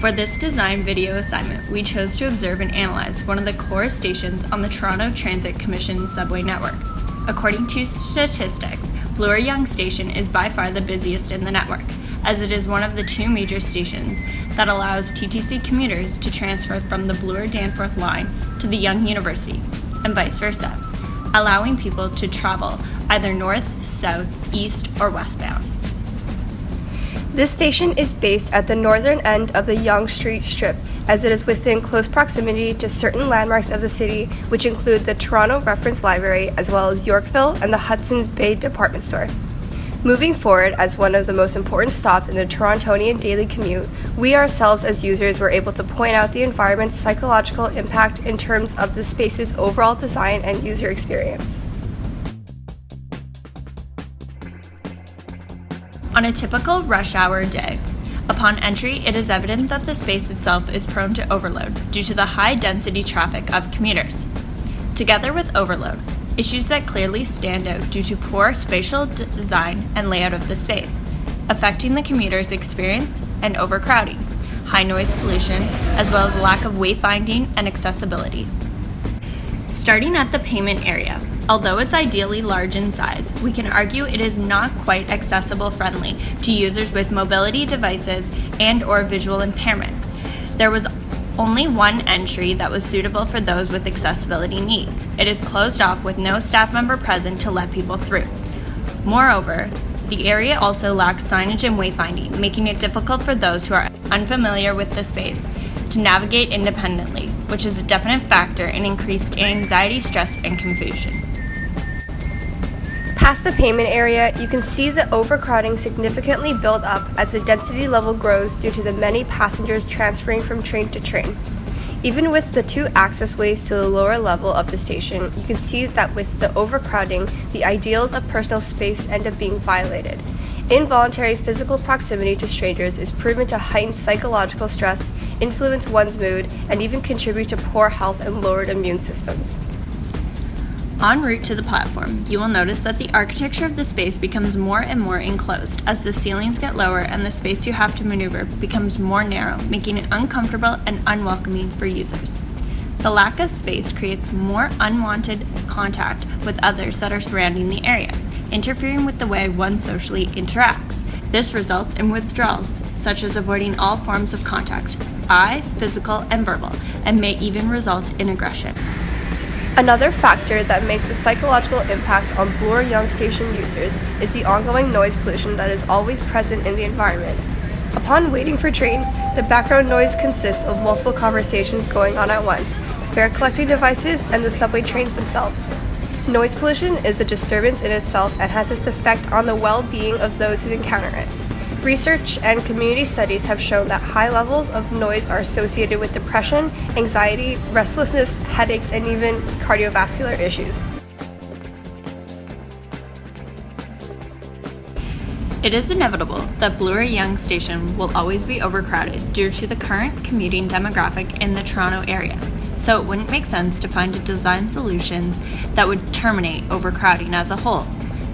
For this design video assignment, we chose to observe and analyze one of the core stations on the Toronto Transit Commission subway network. According to statistics, Bloor-Yonge station is by far the busiest in the network, as it is one of the two major stations that allows TTC commuters to transfer from the Bloor-Danforth line to the Yonge University, and vice versa, allowing people to travel either north, south, east, or westbound. This station is based at the northern end of the Yonge Street Strip, as it is within close proximity to certain landmarks of the city, which include the Toronto Reference Library, as well as Yorkville and the Hudson's Bay Department Store. Moving forward, as one of the most important stops in the Torontonian daily commute, we ourselves as users were able to point out the environment's psychological impact in terms of the space's overall design and user experience. On a typical rush hour day, upon entry, it is evident that the space itself is prone to overload due to the high density traffic of commuters. Together with overload, issues that clearly stand out due to poor spatial design and layout of the space, affecting the commuter's experience and overcrowding, high noise pollution, as well as lack of wayfinding and accessibility. Starting at the payment area, although it's ideally large in size, we can argue it is not quite accessible friendly to users with mobility devices and/or visual impairment. There was only one entry that was suitable for those with accessibility needs. It is closed off with no staff member present to let people through. Moreover, the area also lacks signage and wayfinding, making it difficult for those who are unfamiliar with the space to navigate independently, which is a definite factor in increased anxiety, stress, and confusion. Past the payment area, you can see the overcrowding significantly build up as the density level grows due to the many passengers transferring from train to train. Even with the two access ways to the lower level of the station, you can see that with the overcrowding, the ideals of personal space end up being violated. Involuntary physical proximity to strangers is proven to heighten psychological stress, influence one's mood, and even contribute to poor health and lowered immune systems. En route to the platform, you will notice that the architecture of the space becomes more and more enclosed as the ceilings get lower and the space you have to maneuver becomes more narrow, making it uncomfortable and unwelcoming for users. The lack of space creates more unwanted contact with others that are surrounding the area, interfering with the way one socially interacts. This results in withdrawals, such as avoiding all forms of contact, eye, physical, and verbal, and may even result in aggression. Another factor that makes a psychological impact on Bloor-Yonge station users is the ongoing noise pollution that is always present in the environment. Upon waiting for trains, the background noise consists of multiple conversations going on at once, fare collecting devices, and the subway trains themselves. Noise pollution is a disturbance in itself and has its effect on the well-being of those who encounter it. Research and community studies have shown that high levels of noise are associated with depression, anxiety, restlessness, headaches, and even cardiovascular issues. It is inevitable that Bloor-Yonge station will always be overcrowded due to the current commuting demographic in the Toronto area, so it wouldn't make sense to find design solutions that would terminate overcrowding as a whole.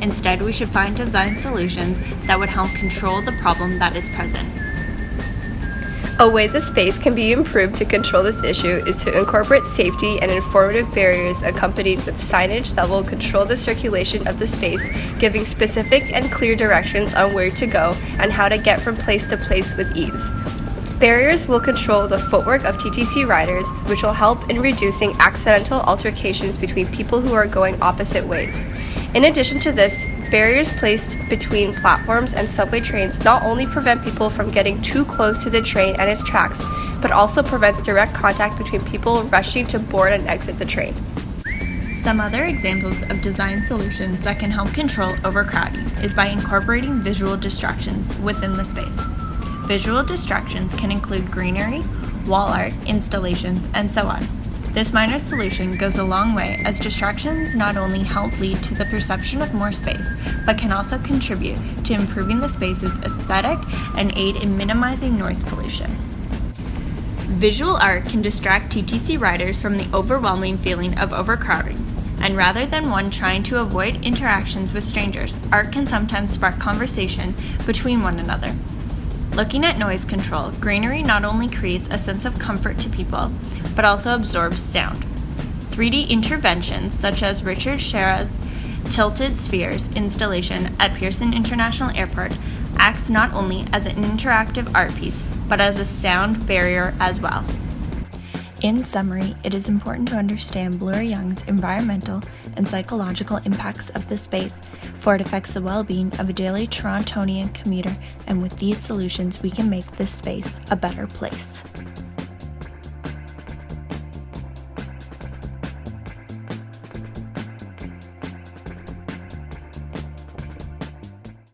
Instead, we should find design solutions that would help control the problem that is present. A way the space can be improved to control this issue is to incorporate safety and informative barriers accompanied with signage that will control the circulation of the space, giving specific and clear directions on where to go and how to get from place to place with ease. Barriers will control the footwork of TTC riders, which will help in reducing accidental altercations between people who are going opposite ways. In addition to this, barriers placed between platforms and subway trains not only prevent people from getting too close to the train and its tracks, but also prevents direct contact between people rushing to board and exit the train. Some other examples of design solutions that can help control overcrowding is by incorporating visual distractions within the space. Visual distractions can include greenery, wall art, installations, and so on. This minor solution goes a long way as distractions not only help lead to the perception of more space, but can also contribute to improving the space's aesthetic and aid in minimizing noise pollution. Visual art can distract TTC riders from the overwhelming feeling of overcrowding, and rather than one trying to avoid interactions with strangers, art can sometimes spark conversation between one another. Looking at noise control, greenery not only creates a sense of comfort to people, but also absorbs sound. 3D interventions, such as Richard Serra's Tilted Spheres installation at Pearson International Airport, acts not only as an interactive art piece, but as a sound barrier as well. In summary, it is important to understand Bloor-Yonge's environmental and psychological impacts of the space, for it affects the well-being of a daily Torontonian commuter, and with these solutions we can make this space a better place.